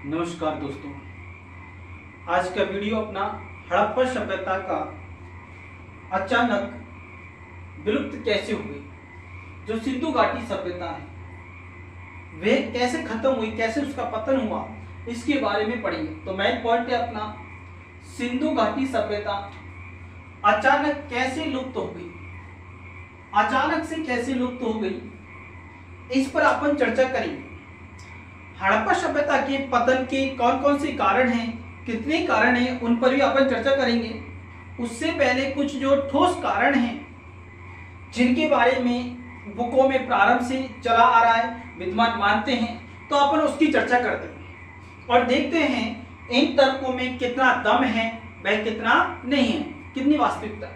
नमस्कार दोस्तों, आज का वीडियो अपना हड़प्पा सभ्यता का अचानक विलुप्त कैसे हुई, जो सिंधु घाटी सभ्यता है वह कैसे खत्म हुई, कैसे उसका पतन हुआ, इसके बारे में पढ़ेंगे। तो मेन पॉइंट है अपना सिंधु घाटी सभ्यता अचानक कैसे लुप्त हो गई, अचानक से कैसे लुप्त हो गई, इस पर अपन चर्चा करेंगे। हड़प्पा सभ्यता के पतन के कौन कौन से कारण हैं, कितने कारण हैं, उन पर भी अपन चर्चा करेंगे। उससे पहले कुछ जो ठोस कारण हैं जिनके बारे में बुकों में प्रारंभ से चला आ रहा है, विद्वान मानते हैं, तो अपन उसकी चर्चा करते हैं और देखते हैं इन तर्कों में कितना दम है, वह कितना नहीं है, कितनी वास्तविकता।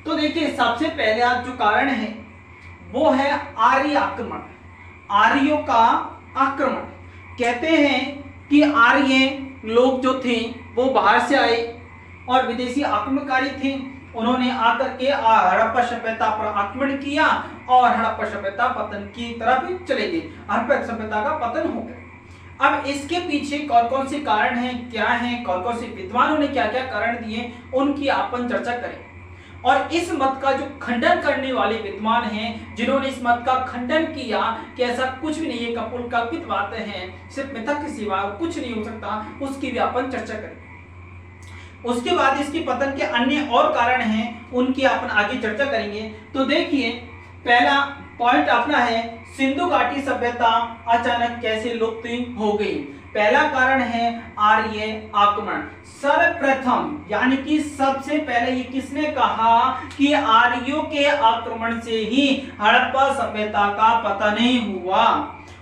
तो देखिए, सबसे पहले आज जो कारण है वो है आर्य आक्रमण, आर्यों का आक्रमण। कहते हैं कि आर्य लोग जो थे वो बाहर से आए और विदेशी आक्रमणकारी थे। उन्होंने आकर के हड़प्पा सभ्यता पर आक्रमण किया और हड़प्पा सभ्यता पतन की तरफ चले गई, हड़प्पा सभ्यता का पतन हो गया। अब इसके पीछे कौन कौन से कारण हैं, क्या हैं, कौन कौन से विद्वानों ने क्या क्या कारण दिए, उनकी अपन चर्चा करें। और इस मत का जो खंडन करने वाले विद्वान हैं, जिन्होंने इस मत का खंडन किया कि ऐसा कुछ भी नहीं है, कपोल कल्पित बातें हैं, सिर्फ मिथक के सिवा कुछ नहीं हो सकता, उसकी भी अपन चर्चा करें। उसके बाद इसके पतन के अन्य और कारण हैं, उनकी अपन आगे चर्चा करेंगे। तो देखिए, पहला पॉइंट अपना है सिंधु घाटी सभ्यता अचानक कैसे लुप्त हो गई। पहला कारण है आर्य आक्रमण। सर्वप्रथम यानी कि सबसे पहले ये किसने कहा कि आर्यों के आक्रमण से ही हड़प्पा सभ्यता का पतन हुआ।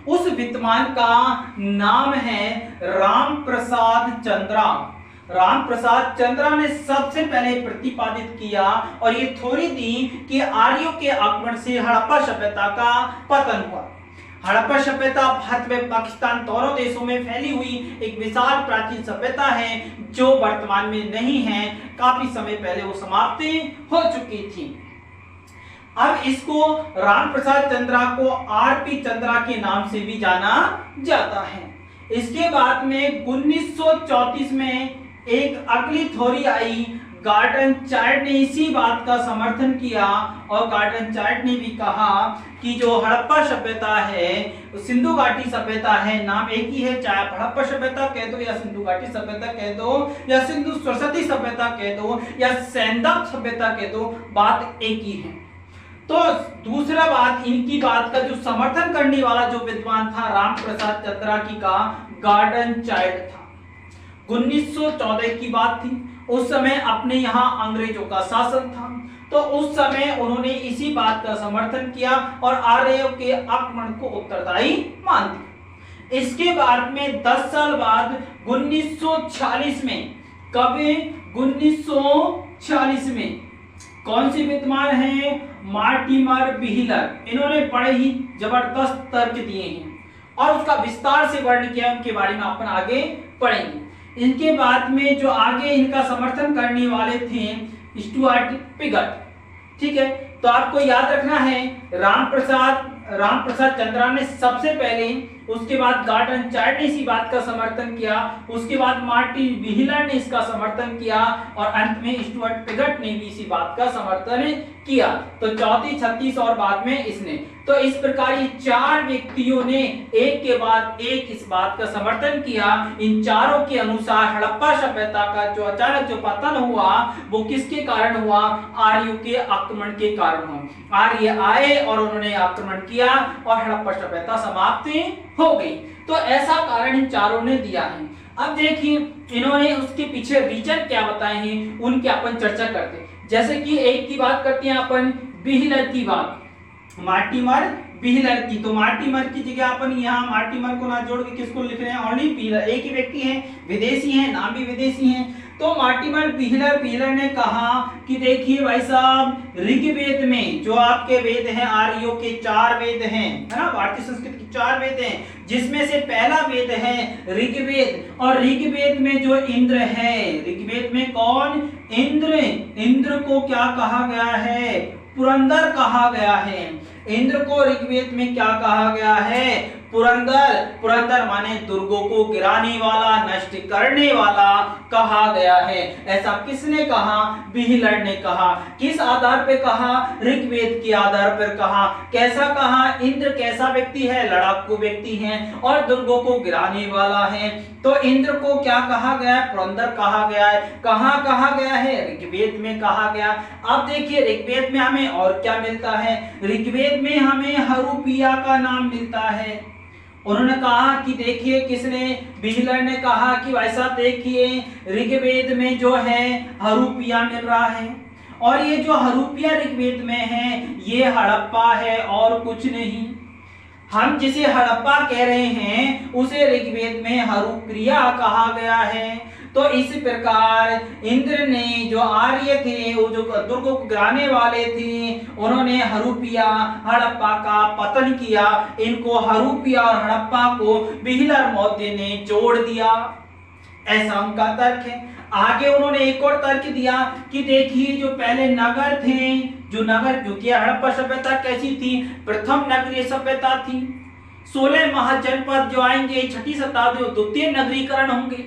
उस विद्वान का नाम है रामप्रसाद चंद्रा। रामप्रसाद चंद्रा ने सबसे पहले प्रतिपादित किया और ये थ्योरी दी कि आर्यों के आक्रमण से हड़प्पा सभ्यता का पतन हुआ। हड़प्पा सभ्यता भारत में पाकिस्तान दोनों देशों में फैली हुई एक विशाल प्राचीन सभ्यता है, जो वर्तमान में नहीं है, काफी समय पहले वो समाप्त हो चुकी थी। अब इसको रामप्रसाद चंद्रा को आरपी चंद्रा के नाम से भी जाना जाता है। इसके बाद में 1934 में एक अगली थ्योरी आई, गार्डन चार्ट ने इसी बात का समर्थन किया और गार्डन चार्ट ने भी कहा कि जो हड़प्पा सभ्यता है, सिंधु घाटी सभ्यता है, नाम एक ही है, चाहे आप हड़प्पा सभ्यता कह दो या सिंधु घाटी सभ्यता कह दो या सिंधु सरस्वती सभ्यता कह दो या सैंदव सभ्यता कह दो, बात एक ही है। तो दूसरा बात, इनकी बात का जो समर्थन करने वाला जो विद्वान था रामप्रसाद चंद्रा की का गार्डन चार्ट था। 1914 की बात थी, उस समय अपने यहाँ अंग्रेजों का शासन था, तो उस समय उन्होंने इसी बात का समर्थन किया और आर्यों के आक्रमण को उत्तरदायी मान दिया। इसके बाद में 10 साल बाद 1946 में, कब 1946 में कौन से विद्वान हैं, मार्टिमर व्हीलर, इन्होंने बड़े ही जबरदस्त तर्क दिए हैं और उसका विस्तार से वर्णन किया, उनके बारे में अपन आगे पढ़ेंगे। इनके बाद में जो आगे इनका समर्थन करने वाले थे स्टुअर्ट पिगट, ठीक है। तो आपको याद रखना है रामप्रसाद चंद्रा ने सबसे पहले, उसके बाद गार्डन चार्ट ने इसी बात का समर्थन किया, उसके बाद मार्टिन व्हीलर ने इसका समर्थन किया और अंत में स्टुअर्ट पिगट ने भी इसी बात का समर्थन किया। तो 34, 36 और बाद में इसने, तो इस प्रकार ये 4 व्यक्तियों ने एक के बाद एक इस बात का समर्थन किया। इन चारों के अनुसार हड़प्पा सभ्यता का जो अचानक जो पतन हुआ वो किसके कारण हुआ, आर्यों के आक्रमण के कारण हुआ। आर्य आए और उन्होंने आक्रमण किया और हड़प्पा सभ्यता समाप्त हो गई। तो ऐसा कारण इन चारों ने दिया है। अब देखिए, इन्होंने उसके पीछे रीजन क्या बताए हैं, उनकी अपन चर्चा करते हैं। जैसे कि एक की बात करते हैं अपन, व्हीलर की बात, मार्टिमर व्हीलर की। तो मार्टिमर की जगह अपन यहाँ मार्टिमर को ना जोड़ के किसको लिख रहे हैं, ओनली व्हीलर, एक ही व्यक्ति हैं, विदेशी हैं, नाम भी विदेशी हैं। तो मार्टिमर व्हीलर ने कहा कि देखिए भाई साहब, ऋग्वेद में जो आपके वेद हैं, आर्यों के 4 वेद हैं, है ना, भारतीय संस्कृति के 4 वेद हैं, जिसमें से पहला वेद है ऋग्वेद। और ऋग्वेद में जो इंद्र है, ऋग्वेद में कौन, इंद्र, इंद्र को क्या कहा गया है, पुरंदर कहा गया है। इंद्र को ऋग्वेद में क्या कहा गया है? पुरंदर। पुरंदर माने दुर्गों को गिराने वाला, नष्ट करने वाला कहा गया है। ऐसा किसने कहा? बिहलर ने कहा। किस आधार पे कहा? ऋग्वेद के आधार पर कहा। कैसा कहा? इंद्र कैसा व्यक्ति है? लड़ाकू व्यक्ति है और दुर्गों को गिराने वाला है। तो इंद्र को क्या कहा गया है? पुरंदर कहा गया है। कहाँ कहा गया है? ऋग्वेद में कहा गया। अब देखिए ऋग्वेद में हमें और क्या मिलता है? ऋग्वेद में हमें हरूपिया का नाम मिलता है। उन्होंने कहा कि देखिए, किसने? बिहलर ने कहा कि वैसा देखिए ऋग्वेद में जो है हरूपिया मिल रहा है और ये जो हरूपिया ऋग्वेद में है ये हड़प्पा है और कुछ नहीं। हम जिसे हड़प्पा कह रहे हैं उसे ऋग्वेद में हरूप्रिया कहा गया है। तो इस प्रकार इंद्र ने जो आर्य थे, वो जो दुर्गों को गिराने वाले थे, उन्होंने हरूपिया हड़प्पा का पतन किया। इनको हरूपिया और हड़प्पा को बिहलर मौर्य ने जोड़ दिया, ऐसा उनका तर्क है। आगे उन्होंने एक और तर्क दिया कि देखिए जो पहले नगर थे, जो नगर, क्योंकि हड़प्पा सभ्यता कैसी थी? प्रथम नगरीय सभ्यता थी। 16 महाजनपद जो आएंगे 6ठी शताब्दी में द्वितीय नगरीकरण होंगे।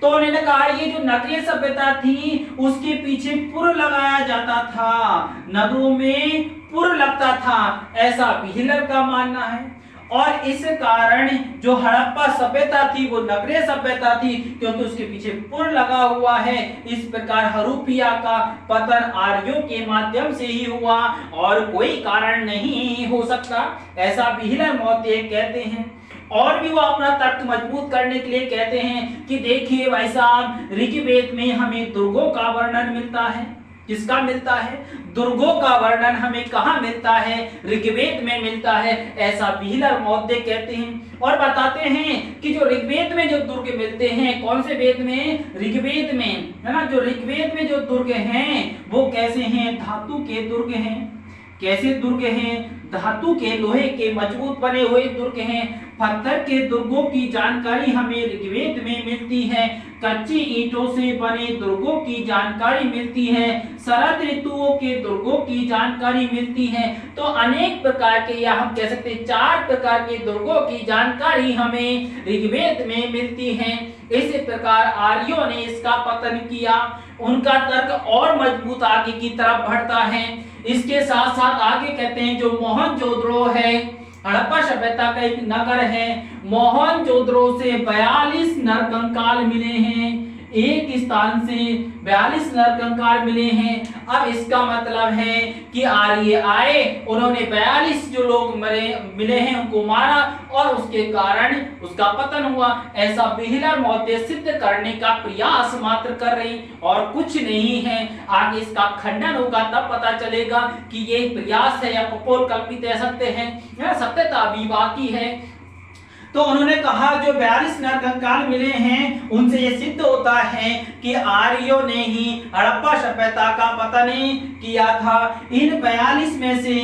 तो उन्होंने कहा ये जो नगरीय सभ्यता थी उसके पीछे पुर लगाया जाता था, नगरों में पुर लगता था, ऐसा बिहलर का मानना है। और इस कारण जो हड़प्पा सभ्यता थी वो नगरीय सभ्यता थी क्योंकि उसके पीछे पुर लगा हुआ है। इस प्रकार हरूपिया का पतन आर्यों के माध्यम से ही हुआ और कोई कारण नहीं हो सकता, ऐसा बिहलर मौर्य कहते हैं। और भी वो अपना तर्क मजबूत करने के लिए कहते हैं कि देखिए भाई साहब, ऋग्वेद में हमें दुर्गों का वर्णन मिलता है। किसका मिलता है? दुर्गों का वर्णन हमें कहाँ मिलता है? ऋग्वेद में मिलता है, ऐसा बिहलर मौर्य कहते हैं। और बताते हैं कि जो ऋग्वेद में जो दुर्ग मिलते हैं, कौन से वेद में? ऋग्वेद में, है ना। जो ऋग्वेद में जो दुर्ग हैं वो कैसे हैं? धातु के दुर्ग हैं। कैसे दुर्ग हैं? धातु के, लोहे के मजबूत बने हुए दुर्ग हैं। पत्थर के दुर्गों की जानकारी हमें ऋग्वेद में मिलती है। कच्ची ईंटों से बने दुर्गों की जानकारी मिलती है। शरद ऋतुओं के दुर्गों की जानकारी मिलती है। तो अनेक प्रकार के, या हम कह सकते हैं 4 प्रकार के दुर्गों की जानकारी हमें ऋग्वेद में मिलती है। इस प्रकार आर्यों ने इसका पतन किया। उनका तर्क और मजबूत आगे की तरफ बढ़ता है। इसके साथ साथ आगे कहते हैं जो मोहनजोदड़ो है, हड़प्पा सभ्यता का एक नगर है, मोहनजोदड़ो से 42 नरकंकाल मिले हैं। एक स्थान से 42 नरकंकाल मिले हैं। अब इसका मतलब है कि आर्य आए, उन्होंने 42 जो लोग मिले हैं उनको मारा और उसके कारण उसका पतन हुआ, ऐसा बिहलर मौर्य सिद्ध करने का प्रयास मात्र कर रही और कुछ नहीं है। आगे इसका खंडन होगा तब पता चलेगा कि ये प्रयास है या कपोल कल्पित है, सत्य है, सत्यता अभी बाकी है। तो उन्होंने कहा जो 42 नरकंकाल मिले हैं उनसे ये सिद्ध होता है कि आर्यों ने ही हड़प्पा सभ्यता का पतन किया था। इन 42 में से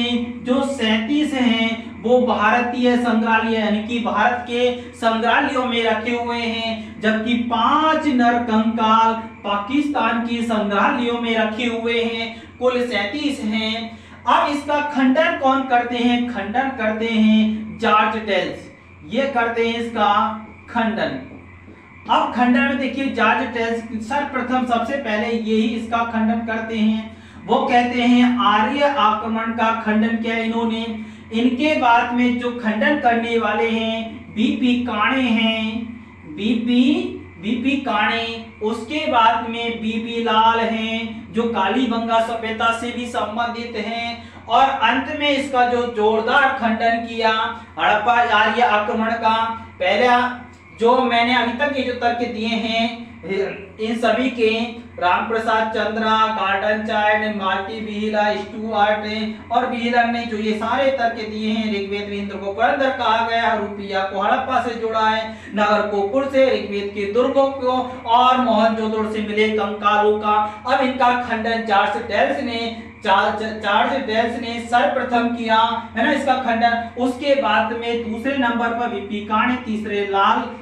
जो 37 हैं वो भारतीय संग्रहालय यानी कि भारत के संग्रहालयों में रखे हुए हैं, जबकि 5 नरकंकाल पाकिस्तान के संग्रहालयों में रखे हुए हैं। कुल 37 हैं। अब इसका खंडन कौन करते हैं? खंडन करते हैं जॉर्ज टेल्स, ये करते हैं इसका खंडन। अब खंडन में देखिए जॉर्ज टेल्स सर्वप्रथम सबसे पहले यही इसका खंडन करते हैं। वो कहते हैं आर्य आक्रमण का खंडन किया इन्होंने। इनके बाद में जो खंडन करने वाले हैं बीपी काणे हैं, बीपी काणे। उसके बाद में बीबी लाल हैं जो कालीबंगा सभ्यता से भी संबंधित हैं। और अंत में इसका जो जोरदार खंडन किया हड़प्पा आर्य आक्रमण का, पहला जो मैंने अभी तक ये जो तर्क दिए हैं इन सभी के राम प्रसाद चंद्रा, गार्डन चाइल्ड, मार्टी बिहला, स्टुअर्ट और बिहलर ने जो ये सारे तर्क दिए हैं, ऋग्वेद में इंद्र को पुरंदर कहा गया, हरूपिया को हड़प्पा से जोड़ा है, नगर को पुर से, ऋग्वेद के दुर्गों को और मोहनजोदड़ो से मिले कंकालों का। अब इनका खंडन जॉर्ज टेल्स ने सर्वप्रथम किया, है ना, इसका खंडन। उसके बाद में दूसरे नंबर पर बीपी काणे, तीसरे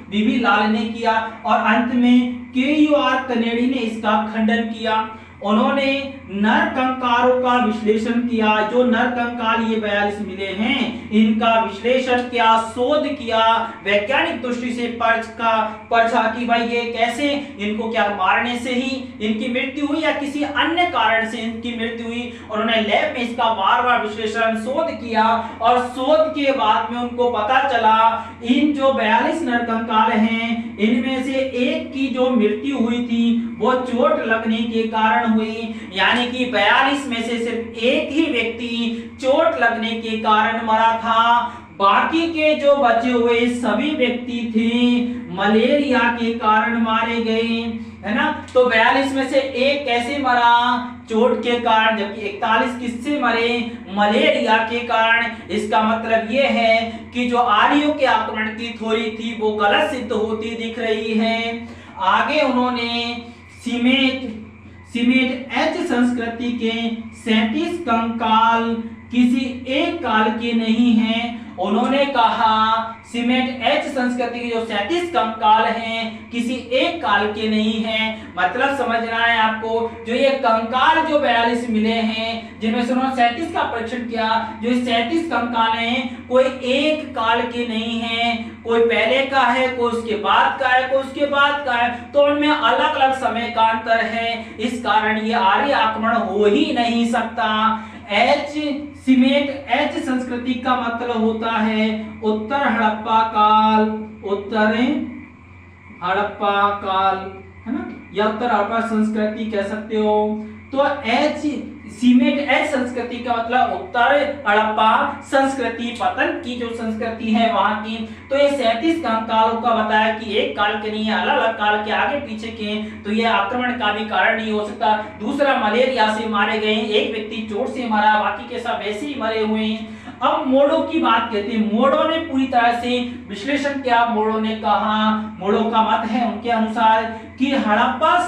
बीबी लाल ने किया और अंत में KUR कनेडी ने इसका खंडन किया। उन्होंने नर कंकालों का विश्लेषण किया। जो नर कंकाल ये 42 मिले हैं, इनका विश्लेषण किया, शोध किया, वैज्ञानिक दृष्टि से परखा कि भाई ये कैसे, इनको क्या मारने से ही इनकी मृत्यु हुई या किसी अन्य कारण से इनकी मृत्यु हुई। उन्होंने लैब में इसका बार-बार विश्लेषण, शोध किया और शोध के बाद में उनको पता चला इन जो 42 नर कंकाल हैं, इनमें से एक की जो मृत्यु हुई थी वो चोट लगने के कारण हुई। यानी कि 42 में से सिर्फ एक ही व्यक्ति चोट लगने के कारण मरा था। बाकी के जो बचे हुए सभी व्यक्ति थे मलेरिया के कारण मारे गए, है ना। तो 42 में से एक कैसे मरा, चोट के कारण, जबकि 41 किससे मरे, मलेरिया के कारण। इसका मतलब यह है कि जो आर्यों के आक्रमण की थ्योरी थी वो गलत सिद्ध होती दिख रही है। आगे उन्होंने सीमेट एच संस्कृति के 37 कंकाल किसी एक काल के नहीं हैं। उन्होंने कहा सीमेट एच संस्कृति के जो 37 कंकाल हैं किसी एक काल के नहीं हैं। मतलब समझना है आपको, जो ये कंकाल जो 42 मिले हैं, जिनमें से उन्होंने 37 का परीक्षण किया, जो 37 कंकाल हैं कोई एक काल के नहीं हैं। कोई पहले का है, कोई उसके बाद का है, कोई उसके बाद का है, तो उनमें अलग अलग समय का अंतर है। इस कारण ये आर्य आक्रमण हो ही नहीं सकता। सीमेट एच संस्कृति का मतलब होता है उत्तर हड़प्पा काल, उत्तर हड़प्पा काल, है ना, या उत्तर हड़प्पा संस्कृति कह सकते हो। तो सीमेट एच संस्कृति का मतलब उत्तर हड़प्पा संस्कृति, पतन की जो संस्कृति है वहां की। तो ये 37 कंकालों का बताया कि एक काल के नहीं है, अलग अलग काल के आगे पीछे के, तो ये आक्रमण का भी कारण नहीं हो सकता। दूसरा, मलेरिया से मारे गए, एक व्यक्ति चोट से मरा, बाकी के सब वैसे ही मरे हुए हैं। अब मोड़ो की बात कहते हैं। मोड़ो ने पूरी तरह से विश्लेषण किया। मोड़ो ने कहा, मोड़ो का मत है उनके अनुसार कि हड़प्पा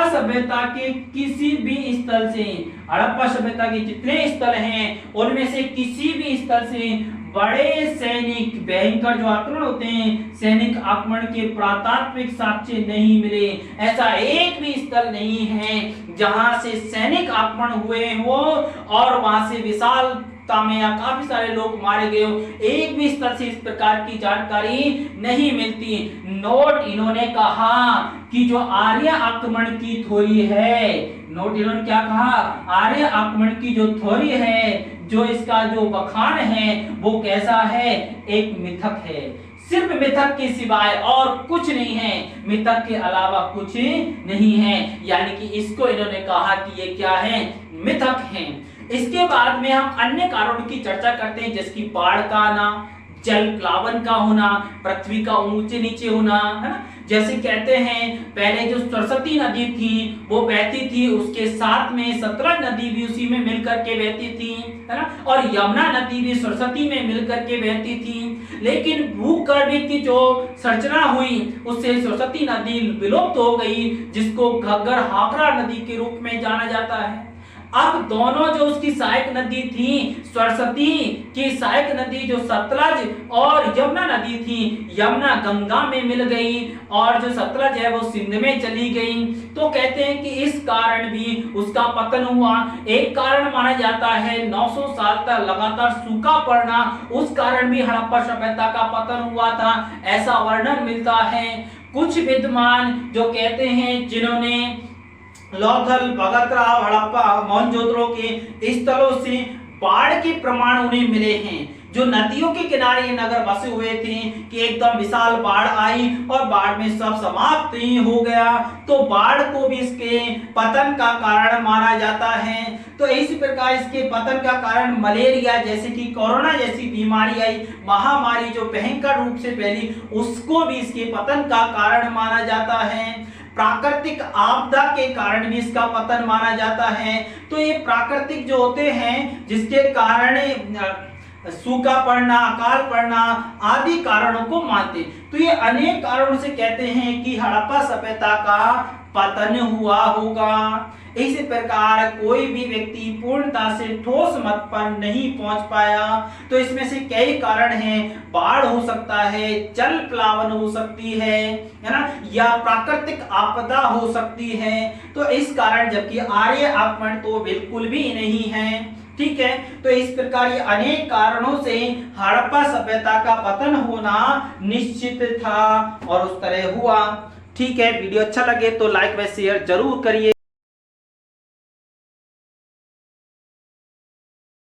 सभ्यता के किसी भी स्थल से, हड़प्पा सभ्यता के जितने स्थल हैं उनमें से किसी भी स्थल से बड़े सैनिक भयंकर जो आक्रमण होते हैं, सैनिक आक्रमण के पुरातात्विक साक्ष्य नहीं मिले। ऐसा एक भी स्थल नहीं है जहां से सैनिक आक्रमण हुए हो और वहां से विशाल में या काफी सारे लोग मारे गए हो। एक भी स्तर से इस प्रकार की जानकारी नहीं मिलती। नोट, इन्होंने कहा कि जो आर्य आक्रमण की थ्योरी है, नोट, इन्होंने क्या कहा, आर्य आक्रमण की जो थ्योरी है, जो इसका जो बखान है वो कैसा है, एक मिथक है। सिर्फ मिथक के सिवाय और कुछ नहीं है, मिथक के अलावा कुछ नहीं है। यानी कि इसको इन्होंने कहा कि ये क्या है, मिथक है। इसके बाद में हम अन्य कारणों की चर्चा करते हैं, जैसे कि बाढ़ का आना, जल प्लावन का होना, पृथ्वी का ऊंचे नीचे होना, है ना। जैसे कहते हैं पहले जो सरस्वती नदी थी वो बहती थी, उसके साथ में सतलज नदी भी उसी में मिलकर के बहती थी, है ना, और यमुना नदी भी सरस्वती में मिलकर के बहती थी। लेकिन भूगर्भ की जो संरचना हुई उससे सरस्वती नदी विलुप्त हो गई, जिसको घग्गर हाकरा नदी के रूप में जाना जाता है। अब दोनों जो उसकी सहायक नदी थी, सरस्वती की सहायक नदी जो सतलज और यमुना नदी थी, यमुना गंगा में मिल गई और जो सतलज है वो सिंध में चली गई। तो कहते हैं कि इस कारण भी उसका पतन हुआ। एक कारण माना जाता है 900 साल तक लगातार सूखा पड़ना, उस कारण भी हड़प्पा सभ्यता का पतन हुआ था, ऐसा वर्णन मिलता है। कुछ विद्वान जो कहते हैं, जिन्होंने लोथल, भगतराव, हड़प्पा, मोहनजोदड़ो के स्थलों से बाढ़ के प्रमाण उन्हें मिले हैं। जो नदियों के किनारे ये नगर बसे हुए थे कि एकदम विशाल बाढ़ आई और बाढ़ में सब समाप्त ही हो गया, तो बाढ़ को भी इसके पतन का कारण माना जाता है। तो इसी प्रकार इसके पतन का कारण मलेरिया जैसे कि कोरोना जैसी बीमारी आई, महामारी जो भयंकर रूप से फैली, उसको भी इसके पतन का कारण माना जाता है। प्राकृतिक आपदा के कारण भी इसका पतन माना जाता है। तो ये प्राकृतिक जो होते हैं जिसके कारण सूखा पड़ना, अकाल पड़ना आदि कारणों को मानते, तो ये अनेक कारणों से कहते हैं कि हड़प्पा सभ्यता का पतन हुआ होगा। इस प्रकार कोई भी व्यक्ति पूर्णता से ठोस मत पर नहीं पहुंच पाया। तो इसमें से कई कारण हैं, बाढ़ हो सकता है, जल प्लावन हो सकती है ना, या प्राकृतिक आपदा हो सकती है। तो इस कारण, जबकि आर्य आक्रमण तो बिल्कुल भी नहीं है। ठीक है, तो इस प्रकार ये अनेक कारणों से हड़प्पा सभ्यता का पतन होना निश्चित था और उस तरह हुआ। ठीक है, वीडियो अच्छा लगे तो लाइक व शेयर जरूर करिए।